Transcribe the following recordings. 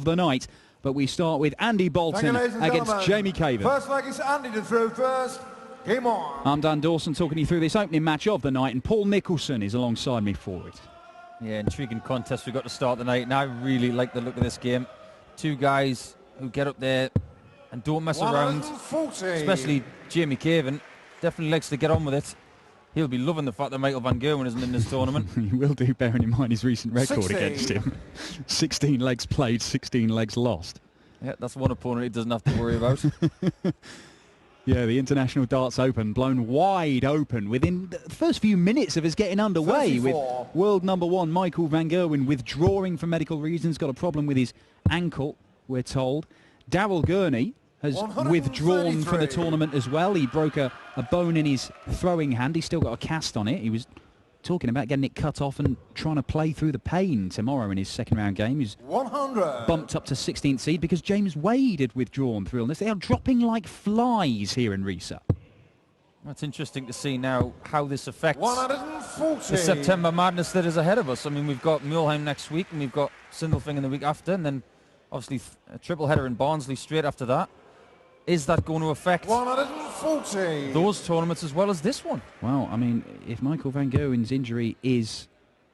the night. But we start with Andy Boulton against Jamie Caven. First leg is Andy to throw first. Game on. I'm Dan Dawson talking you through this opening match of the night, and Paul Nicholson is alongside me for it. Yeah, intriguing contest we got to start the night, and I really like the look of this game. Two guys who get up there and don't mess around, especially Jamie Caven. Definitely likes to get on with it. He'll be loving the fact that Michael Van Gerwen isn't in this tournament. He will do, bearing in mind his recent record 16. against him. 16 legs played, 16 legs lost. Yeah, that's one opponent he doesn't have to worry about. Yeah, the International Darts Open blown wide open within the first few minutes of us getting underway 34. with world number one Michael Van Gerwen withdrawing for medical reasons, got a problem with his ankle, we're told. Daryl Gurney has withdrawn from the tournament as well. He broke a bone in his throwing hand. He's still got a cast on it. He was talking about getting it cut off and trying to play through the pain tomorrow in his second round game. He's 100. bumped up to 16th seed because James Wade had withdrawn through illness. They are dropping like flies here in Risa. It's interesting to see now how this affects 140. the September madness that is ahead of us. I mean, we've got Mulheim next week, and we've got Sindelfingen the week after, and then obviously a triple header in Barnsley straight after that. Is that going to affect 140. those tournaments as well as this one? Well, I mean, if Michael Van Gerwen's injury is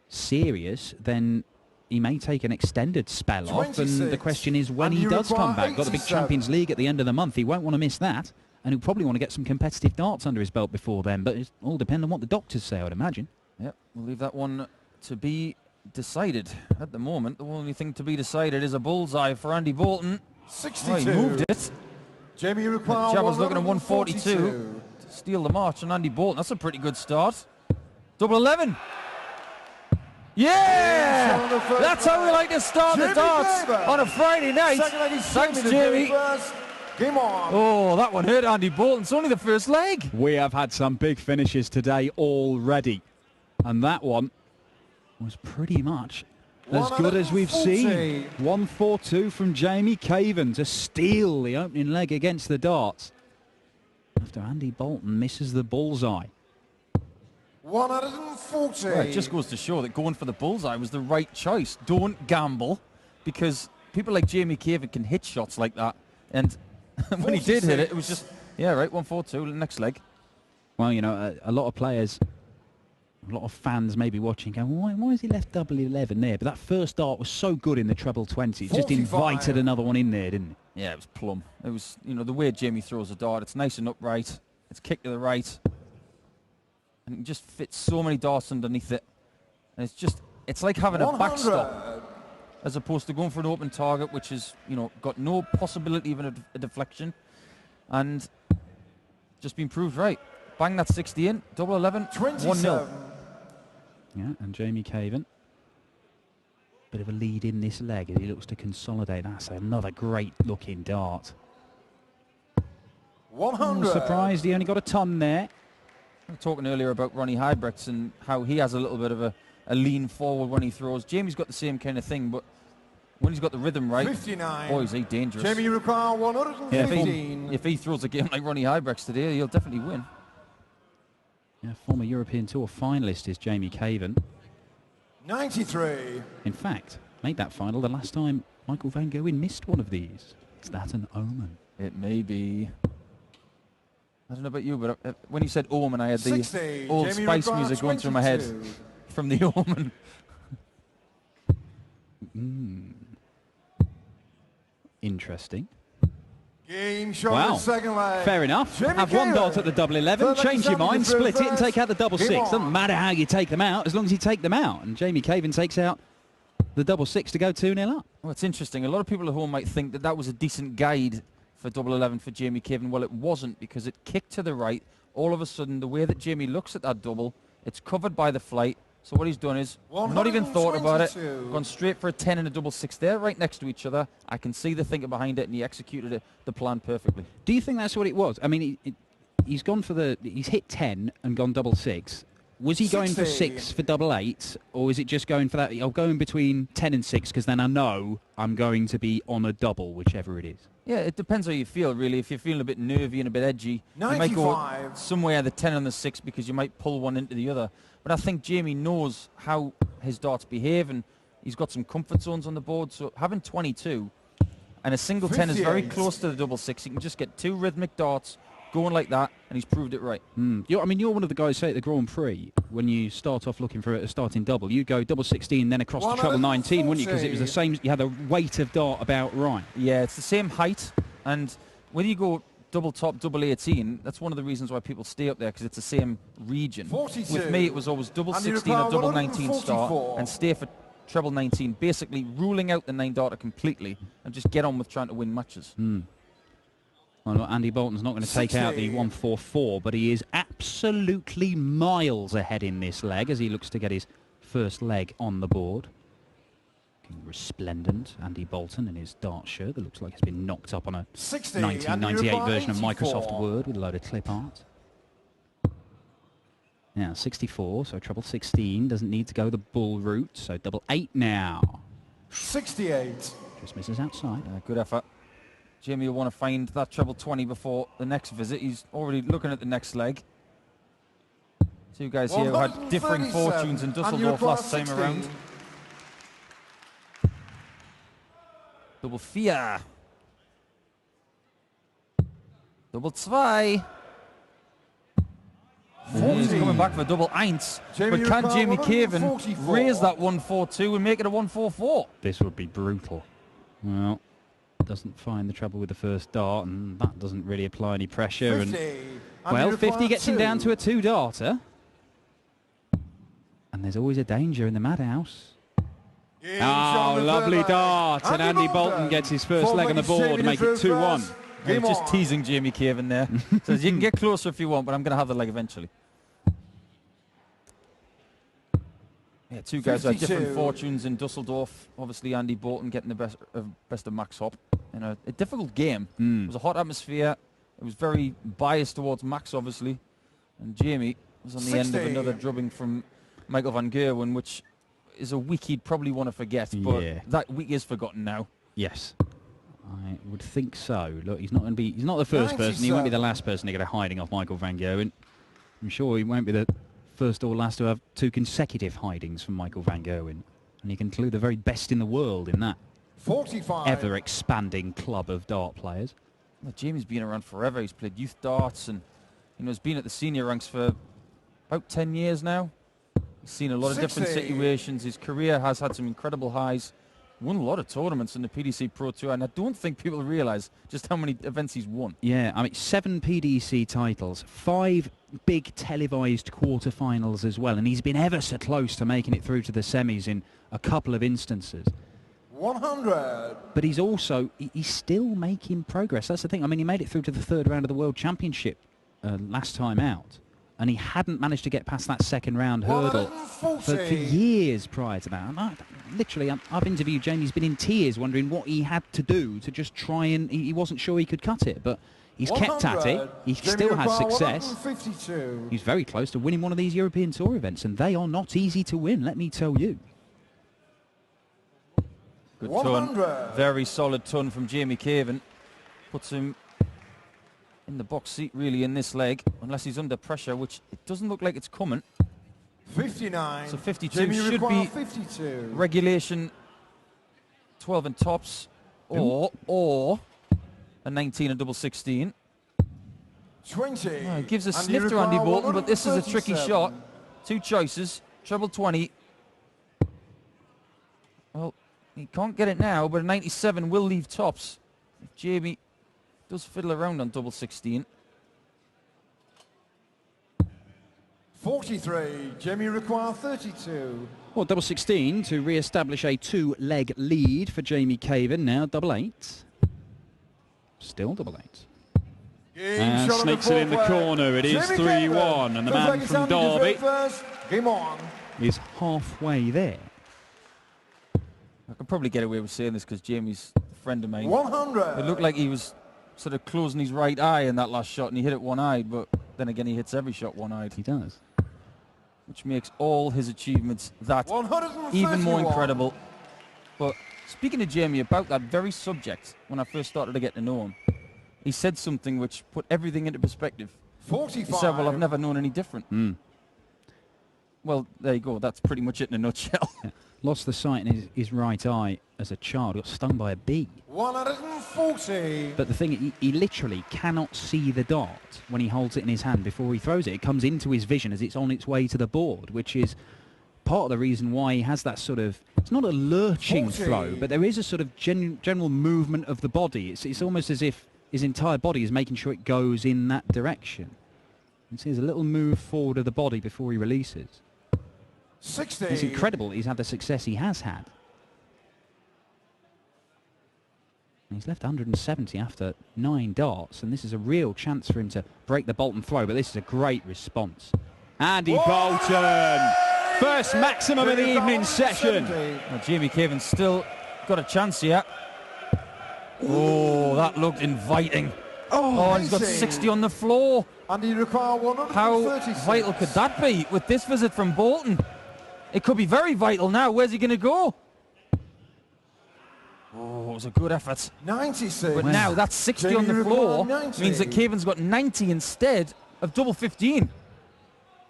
serious, then he may take an extended spell off, and the question is when he does come back. Got the big Champions League at the end of the month. He won't want to miss that, and he'll probably want to get some competitive darts under his belt before then, but it's all depend on what the doctors say, I would imagine. Yep, we'll leave that one to be decided. At the moment, the only thing to be decided is a bullseye for Andy Boulton. 62. Oh, he moved it. Jamie requires Jabba's looking at 142 to steal the march on Andy Boulton. That's a pretty good start. Double 11. Yeah! That's how we like to start the darts on a Friday night. Thanks, Jamie. Game on. Oh, that one hurt Andy Boulton. It's only the first leg. We have had some big finishes today already, and that one was pretty much as good as we've seen. 142 from Jamie Caven to steal the opening leg against the darts after Andy Boulton misses the bullseye. 140. Well, it just goes to show that going for the bullseye was the right choice. Don't gamble, because people like Jamie Caven can hit shots like that, and when he did hit it, it was just, yeah, right, 142, next leg. Well, you know, a lot of players, a lot of fans may be watching going, why has he left double 11 there? But that first dart was so good in the treble 20. It just invited another one in there, didn't it? Yeah, it was plumb. It was, you know, the way Jamie throws a dart, it's nice and upright. It's kicked to the right. And it just fits so many darts underneath it. And it's just, it's like having a backstop as opposed to going for an open target, which is, you know, got no possibility of a deflection. And just been proved right. Bang that 60 in, double 11, 1-0. Yeah, and Jamie Caven, bit of a lead in this leg as he looks to consolidate. That's another great looking dart. 100. Surprised he only got a ton there. We were talking earlier about Ronnie Hybrechts and how he has a little bit of a lean forward when he throws. Jamie's got the same kind of thing, but when he's got the rhythm right, 59. boy, is he dangerous. Jamie requires 115. If he throws a game like Ronnie Hybrechts today, he'll definitely win. Yeah, former European Tour finalist is Jamie Caven. 93. In fact, made that final the last time Michael Van Gerwen missed one of these. Is that an omen? It may be. I don't know about you, but when you said Omen, I had the 60. old Jamie Spice requires music going through my head 22. from the Omen. Interesting. Game shot Wow. the second leg. Fair enough. Jamie Have one Caven. dart at the double 11, Third change your leg mind, is Andy split it and take out the double Game 6. on. Doesn't matter how you take them out, as long as you take them out. And Jamie Caven takes out the double 6 to go 2-0 up. Well, it's interesting. A lot of people at home might think that that was a decent guide for double 11 for Jamie Caven. Well, it wasn't, because it kicked to the right. All of a sudden, the way that Jamie looks at that double, it's covered by the flight. So what he's done is not even thought about it, 122. gone straight for a 10 and a double 6. They're right next to each other. I can see the thinker behind it, and he executed the plan perfectly. Do you think that's what it was? I mean, he's gone for he's hit 10 and gone double 6. Was he going for 6 for double 8, or is it just going for that? I'll go in between 10 and 6 because then I know I'm going to be on a double, whichever it is. Yeah, it depends how you feel, really. If you're feeling a bit nervy and a bit edgy, you might go 95. somewhere the 10 and the 6 because you might pull one into the other. But I think Jamie knows how his darts behave, and he's got some comfort zones on the board. So having 22 And a single 10 is very 58. close to the double 6. You can just get 2 rhythmic darts going like that, and he's proved it right. I mean, you're one of the guys, say, at the Grand Prix, when you start off looking for a starting double, you go double 16, then across to treble 19, wouldn't you? Because it was the same, you had the weight of dart about right. Yeah, it's the same height, and when you go double top, double 18, that's one of the reasons why people stay up there, because it's the same region. 42. With me, it was always double And 16 or double 19 start, 144. and stay for treble 19, basically ruling out the 9-darter completely, and just get on with trying to win matches. Well, look, Andy Boulton's not going to take out the 144, but he is absolutely miles ahead in this leg as he looks to get his first leg on the board. Looking resplendent, Andy Boulton in his dart shirt that looks like it's been knocked up on a 60, 1998 version of 84. Microsoft Word with a load of clip art. Now 64, so treble 16 doesn't need to go the bull route, so double 8 now. 68. Just misses outside. Good effort. Jamie will want to find that treble 20 before the next visit. He's already looking at the next leg. Two guys here who had differing 137, fortunes in and Dusseldorf you're last time 16. around. Double 4. Double 2. He's coming back for double 1. Jamie But can Ricard, Jamie Caven 144. raise that 142 and make it a 144? This would be brutal. Well, doesn't find the trouble with the first dart, and that doesn't really apply any pressure. 50. And well, 50 gets him down to a 2. 2-darter. And there's always a danger in the madhouse. Oh, lovely dart. And Andy Boulton gets his first leg on the board to make it 2-1. Game Just on. teasing Jamie Caven there. Says you can get closer if you want, but I'm going to have the leg eventually. Yeah, two guys who had different 52. fortunes in Dusseldorf. Obviously, Andy Boulton getting the best of Max Hopp. In a difficult game. It was a hot atmosphere. It was very biased towards Max, obviously. And Jamie was on the end of 60. another drubbing from Michael van Gerwen, which is a week he'd probably want to forget. But Yeah. that week is forgotten now. Yes, I would think so. Look, he's not going to be. He's not the first person. He won't be the last person to get a hiding off Michael van Gerwen. I'm sure he won't be the first or last to have 2 consecutive hidings from Michael van Gerwen. And he can include the very best in the world in that 45. ever-expanding club of dart players. Well, Jamie's been around forever. He's played youth darts and has been at the senior ranks for about 10 years now. He's seen a lot of different 60. situations. His career has had some incredible highs. Won a lot of tournaments in the PDC Pro Tour, and I don't think people realise just how many events he's won. Yeah, I mean, 7 PDC titles, 5 big televised quarterfinals as well, and he's been ever so close to making it through to the semis in a couple of instances. 100. But he's also, he's still making progress. That's the thing. I mean, he made it through to the 3rd round of the World Championship last time out, and he hadn't managed to get past that second round hurdle for years prior to that. And literally, I've interviewed Jamie. He's been in tears wondering what he had to do to just try and... He wasn't sure he could cut it, but he's kept at it. He still has success. 152. He's very close to winning one of these European Tour events, and they are not easy to win, let me tell you. Good 100. ton. Very solid ton from Jamie Caven. Puts him in the box seat, really, in this leg, unless he's under pressure, which it doesn't look like it's coming. 59. So 52 Jamie should Ricard, be 52. regulation 12 and tops, or a 19 and double 16. 20. It gives a Andy sniff to Andy Ricard, Boulton, but this is a tricky 137. shot. 2 choices, treble 20. Well, he can't get it now, but a 97 will leave tops if Jamie does fiddle around on double 16. 43. Jamie Ricard, 32. Well, double 16 to re-establish a 2-leg lead for Jamie Caven. Now double 8. Still double 8. Game shot on Sneaks it in the fourth leg. corner. It is Jamie 3-1, Caven. and the Looks man like from it's Andy Derby first. Game on. is halfway there. I could probably get away with saying this because Jamie's a friend of mine. 100. It looked like he was sort of closing his right eye in that last shot, and he hit it one-eyed, but then again he hits every shot one-eyed, He does. which makes all his achievements that 131. even more incredible. But speaking to Jamie about that very subject, when I first started to get to know him, he said something which put everything into perspective. 45. He said, well, I've never known any different. Well, there you go. That's pretty much it in a nutshell. Lost the sight in his right eye as a child, got stung by a bee. 140. But the thing, he literally cannot see the dart when he holds it in his hand before he throws it. It comes into his vision as it's on its way to the board, which is part of the reason why he has that sort of, it's not a lurching 40. throw, but there is a sort of general movement of the body. It's almost as if his entire body is making sure it goes in that direction. You can see there's a little move forward of the body before he releases. 60. It's incredible he's had the success he has had. And he's left 170 after 9 darts, and this is a real chance for him to break the Boulton throw, but this is a great response. Andy Boulton! First maximum of the evening session. Well, Jamie Caven still got a chance here. Oh, that looked inviting. Oh, he's got 60 on the floor. And he requires 136. How vital could that be with this visit from Boulton? It could be very vital now. Where's he going to go? Oh, it was a good effort. 96. But now that 60 on the floor means that Caven's got 90 instead of double 15.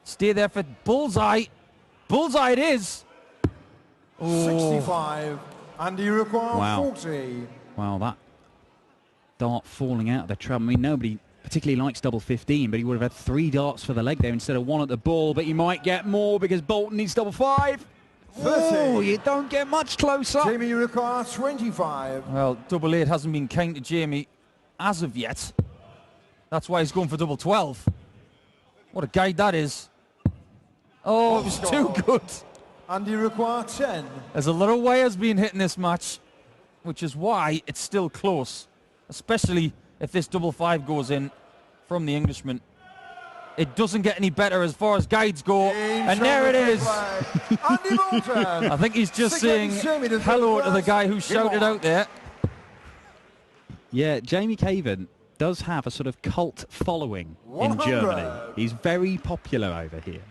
Stay there for bullseye. Bullseye it is. Oh. 65. And he requires Wow. 40. Wow, that dart falling out of the trap. I mean, nobody particularly likes double 15, but he would have had 3 darts for the leg there instead of 1 at the ball, but you might get more because Boulton needs double 5. 30. Oh, you don't get much closer. Jamie requires 25. Well, double 8 hasn't been kind to Jamie as of yet. That's why he's going for double 12. What a guide that is. Oh, it was too good. And he requires 10. There's a lot of wires being hit in this match, which is why it's still close, especially if this double 5 goes in from the Englishman. It doesn't get any better as far as guides go, and there it is. Andy Boulton. I think he's just saying hello to the guy who shouted out there. Yeah, Jamie Caven does have a sort of cult following in 100. Germany. He's very popular over here.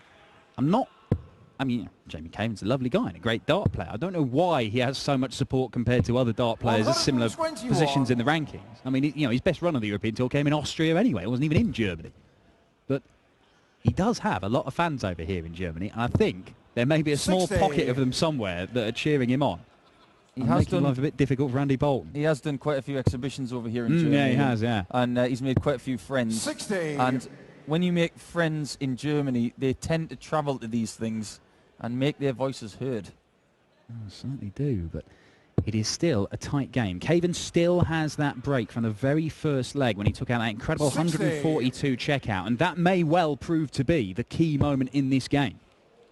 I mean, Jamie Caven's a lovely guy and a great dart player. I don't know why he has so much support compared to other dart players at similar 121. positions in the rankings. I mean, his best run of the European Tour came in Austria anyway. It wasn't even in Germany. But he does have a lot of fans over here in Germany, and I think there may be a small 60. pocket of them somewhere that are cheering him on. He and has making done life a bit difficult for Andy Boulton. He has done quite a few exhibitions over here in Germany. Yeah, he has, yeah. And he's made quite a few friends. 60. And when you make friends in Germany, they tend to travel to these things and make their voices heard. Oh, certainly do, but it is still a tight game. Caven still has that break from the very first leg when he took out that incredible 60. 142 checkout, and that may well prove to be the key moment in this game.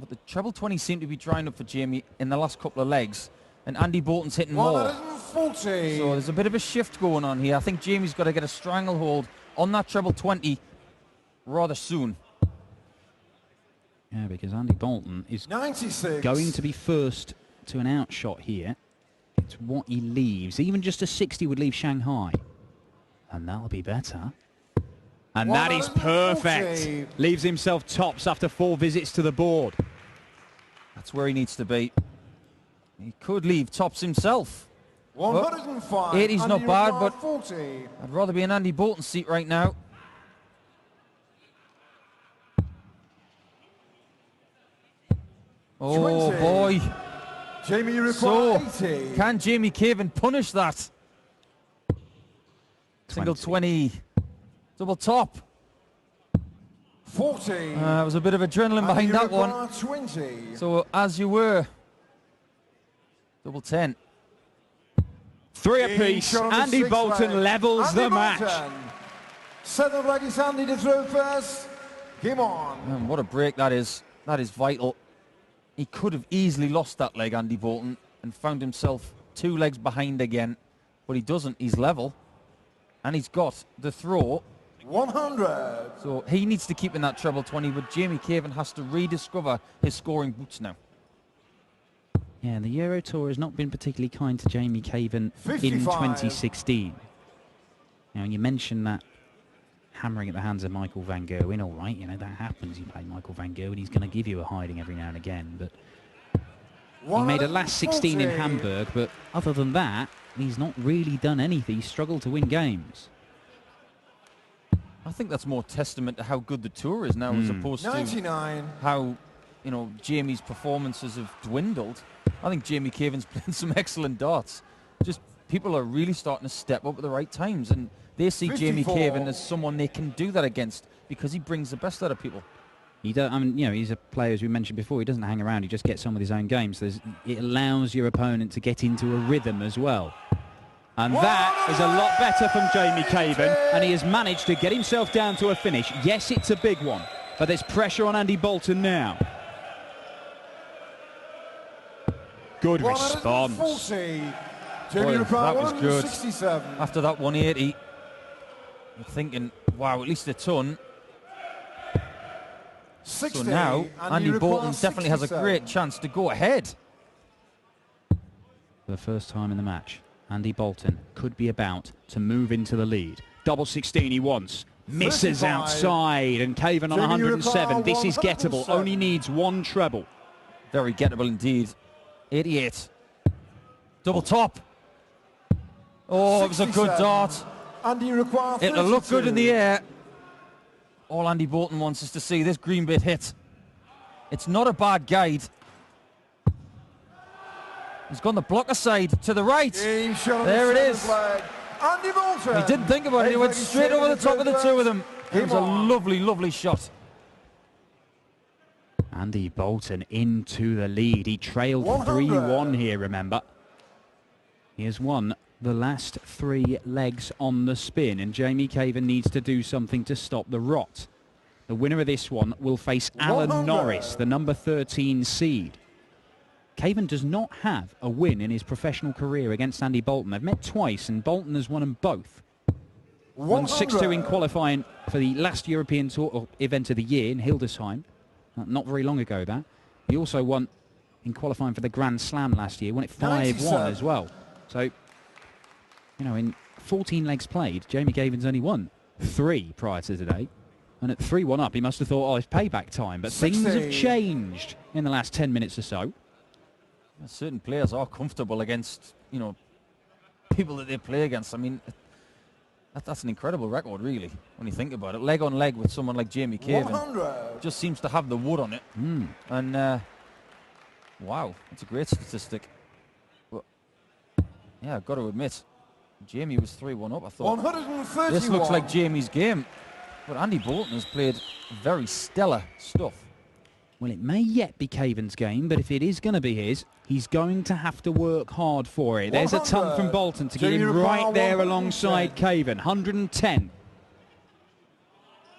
But the treble 20 seemed to be drying up for Jamie in the last couple of legs, and Andy Boulton's hitting more. 140. So there's a bit of a shift going on here. I think Jamie's got to get a stranglehold on that treble 20 rather soon. Yeah, because Andy Boulton is 96. going to be first to an outshot here. It's what he leaves. Even just a 60 would leave Shanghai. And that'll be better. And that is 140. perfect. Leaves himself tops after 4 visits to the board. That's where he needs to be. He could leave tops himself. 105. 80's not Andy bad, requires but 40. I'd rather be in Andy Boulton's seat right now. Oh 20. boy. Jamie So, requires 80. can Jamie Caven punish that? Single 20. Double top. 40. There was a bit of adrenaline behind that one. 20. So, as you were. Double 10. 3 apiece. Shot on the Andy sixth Boulton leg. levels Andy the match. Boulton. 7th leg is Andy to throw first. Game on. Man, what a break that is. That is vital. He could have easily lost that leg, Andy Boulton, and found himself 2 legs behind again. But he doesn't. He's level. And he's got the throw. 100. So he needs to keep in that treble 20, but Jamie Caven has to rediscover his scoring boots now. Yeah, the Euro Tour has not been particularly kind to Jamie Caven 55. in 2016. Now, you mentioned that hammering at the hands of Michael van Gerwen, all right, that happens. You play Michael van Gerwen, he's going to give you a hiding every now and again. But he made a last 16 in 140. Hamburg, but other than that, he's not really done anything. He's struggled to win games. I think that's more testament to how good the tour is now as opposed to 99. how, Jamie's performances have dwindled. I think Jamie Caven's playing some excellent darts. Just people are really starting to step up at the right times, and they see 54. Jamie Caven as someone they can do that against because he brings the best out of people. He don't, I mean, you know, he's a player, as we mentioned before, he doesn't hang around, he just gets on with his own game. So it allows your opponent to get into a rhythm as well. And that is a lot better from Jamie Caven, and he has managed to get himself down to a finish. Yes, it's a big one, but there's pressure on Andy Boulton now. Good response. 140. Boy, that was good. 167. After that 180, you're thinking, wow, at least a ton. 60, So now, Andy Boulton requires definitely has a 67. great chance to go ahead. For the first time in the match, Andy Boulton could be about to move into the lead. Double 16 he wants. Misses 35. outside, and Caven on Jamie 107. Ricard, This is gettable. 107. Only needs one treble. Very gettable indeed. 88. Double top. Oh, it was a good 67. dart. Andy requires It'll look good in the 32. air. All Andy Boulton wants is to see this green bit hit. It's not a bad guide. He's gone the blocker side to the right. He shot on There the it centre is. flag. Andy Boulton. He didn't think about it. He went straight over the top of the two of them. It was a lovely, lovely shot. Andy Boulton into the lead. He trailed 100. 3-1 here, remember. He has won the last 3 legs on the spin, and Jamie Caven needs to do something to stop the rot. The winner of this one will face Alan 100. Norris, the number 13 seed. Caven does not have a win in his professional career against Andy Boulton. They've met twice, and Boulton has won them both. Won 6-2 in qualifying for the last European Tour event of the year in Hildesheim. Not very long ago, that. He also won in qualifying for the Grand Slam last year. Won it 5-1 as well. So, you know, in 14 legs played, Jamie Caven's only won 3 prior to today. And at 3-1 up, he must have thought, oh, it's payback time. But 60. things have changed in the last 10 minutes or so. Certain players are comfortable against, you know, people that they play against. I mean, that's an incredible record, really, when you think about it. Leg on leg with someone like Jamie Caven. 100. Just seems to have the wood on it. And, wow, it's a great statistic. But, yeah, I've got to admit, Jamie was 3-1 up. I thought, 131. this looks like Jamie's game. But Andy Boulton has played very stellar stuff. Well, it may yet be Caven's game, but if it is going to be his, he's going to have to work hard for it. There's a ton from Boulton to get him right there alongside Caven. 110.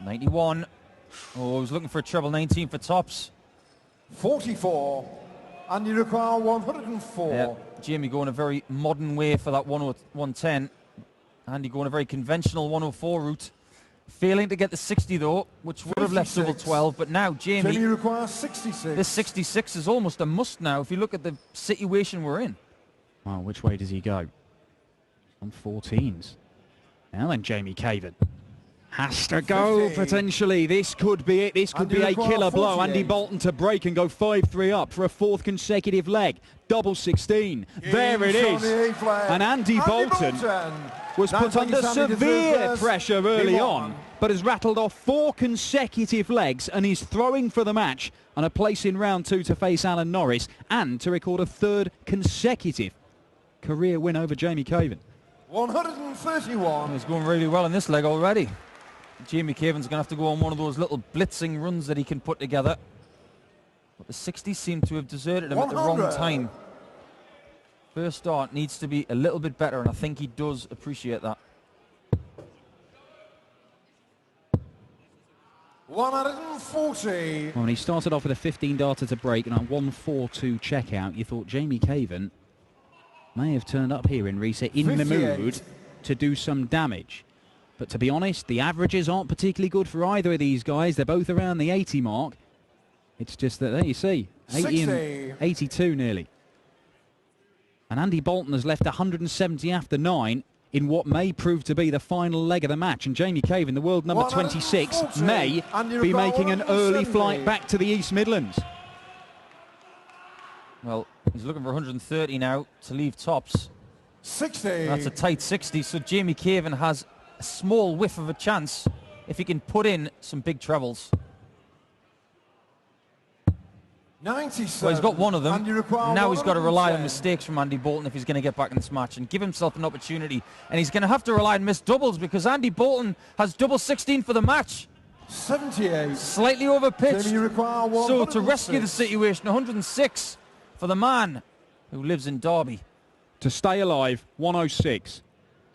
91. Oh, I was looking for a treble 19 for tops. 44. Andy require 104. Yeah, Jamie going a very modern way for that 110. Andy going a very conventional 104 route. Failing to get the 60 though, which would have left double 12. But now Jamie Jamie, requires 66. this 66 is almost a must now if you look at the situation we're in. Well, which way does he go? On 14s. Now then, Jamie Caven has to go 50. potentially. This could be it. This could Andy be a require killer blow. 48. Andy Boulton to break and go 5-3 up for a 4th consecutive leg. Double 16. There it is. And Andy Boulton was put under severe pressure early on, but has rattled off 4 consecutive legs and is throwing for the match and a place in round 2 to face Alan Norris and to record a 3rd consecutive career win over Jamie Caven. 131. He's going really well in this leg already. Jamie Caven's going to have to go on one of those little blitzing runs that he can put together. But the 60s seem to have deserted him at the wrong 100. time. First start needs to be a little bit better, and I think he does appreciate that. 140. Well, when he started off with a 15 darter to break and a 1-4-2 checkout, you thought Jamie Caven may have turned up here in reset in the 58. mood to do some damage. But to be honest, the averages aren't particularly good for either of these guys. They're both around the 80 mark. It's just that, there you see, 80 and 82 nearly. And Andy Boulton has left 170 after 9 in what may prove to be the final leg of the match. And Jamie Caven, the world number 26, 140. may be making an early flight back to the East Midlands. Well, he's looking for 130 now to leave tops. 60. That's a tight 60, so Jamie Caven has a small whiff of a chance if he can put in some big trebles. 97. Well, he's got one of them. And you require Now he's got to rely on 110. mistakes from Andy Boulton if he's going to get back in this match and give himself an opportunity. And he's going to have to rely on missed doubles because Andy Boulton has double 16 for the match. 78. Slightly overpitched. Jamie, you require So to rescue the 106. situation, 106 for the man who lives in Derby. To stay alive, 106.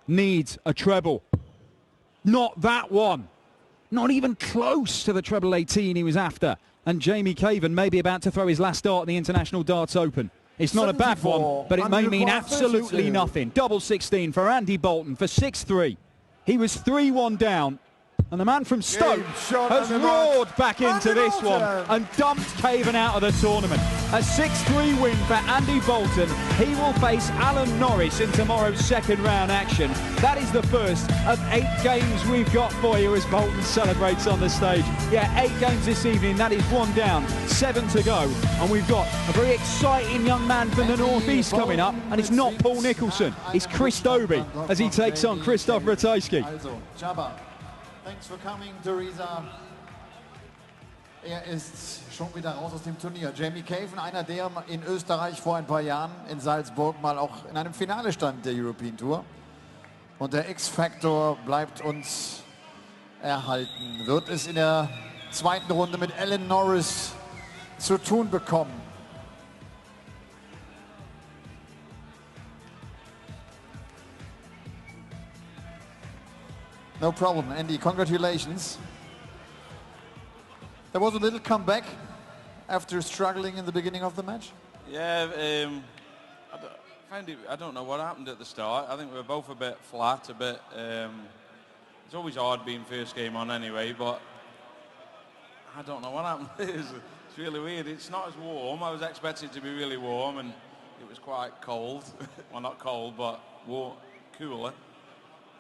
Needs a treble. Not that one. Not even close to the treble 18 he was after. And Jamie Caven may be about to throw his last dart at the International Darts Open. It's not a bad 74, one, but it may and mean require absolutely 32. nothing. Double 16 for Andy Boulton for 6-3. He was 3-1 down. And the man from Stoke shot has and the roared match. back into Andy this one Boulton. and dumped Caven out of the tournament. A 6-3 win for Andy Boulton. He will face Alan Norris in tomorrow's second round action. That is the first of 8 games we've got for you as Boulton celebrates on the stage. Yeah, 8 games this evening. That is 1 down, 7 to go. And we've got a very exciting young man from the North East coming up. And it's not Paul Nicholson, it's Chris Dobie as he takes on Christoph Ratajski. Also, Jabba, thanks for coming, Teresa. Ist schon wieder raus aus dem Turnier. Jamie Caven, einer, der in Österreich vor ein paar Jahren in Salzburg mal auch in einem Finale stand der European Tour. Und der X-Factor bleibt uns erhalten. Wird es in der zweiten Runde mit Alan Norris zu tun bekommen. No problem, Andy. Congratulations. There was a little comeback after struggling in the beginning of the match. Yeah, I don't know what happened at the start. I think we were both a bit flat, a bit. It's always hard being first game on anyway, but I don't know what happened. It's really weird. It's not as warm. I was expecting it to be really warm, and it was quite cold. Well, not cold, but cooler.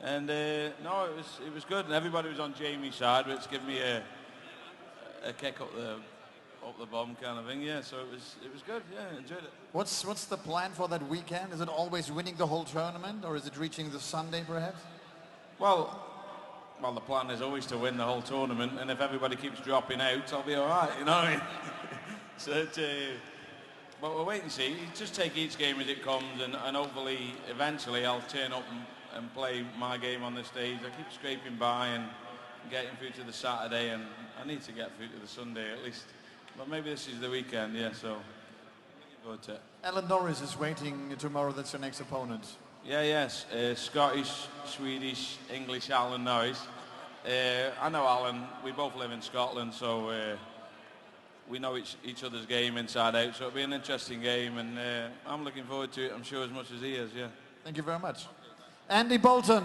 And no, it was good, and everybody was on Jamie's side, which gave me a kick up the bum kind of thing. Yeah, so it was good. Yeah, enjoyed it. What's the plan for that weekend? Is it always winning the whole tournament, or is it reaching the Sunday perhaps? Well, the plan is always to win the whole tournament, and if everybody keeps dropping out, I'll be all right. You know what I mean? So, but we'll wait and see. Just take each game as it comes, and hopefully, eventually, I'll turn up and play my game on the stage. I keep scraping by and getting through to the Saturday, and I need to get through to the Sunday at least. But maybe this is the weekend, yeah, so looking forward to it. Alan Norris is waiting tomorrow. That's your next opponent. Yeah, yes, Scottish, Swedish, English Alan Norris. I know Alan, we both live in Scotland, so we know each other's game inside out, so it'll be an interesting game, and I'm looking forward to it, I'm sure, as much as he is, yeah. Thank you very much. Andy Boulton.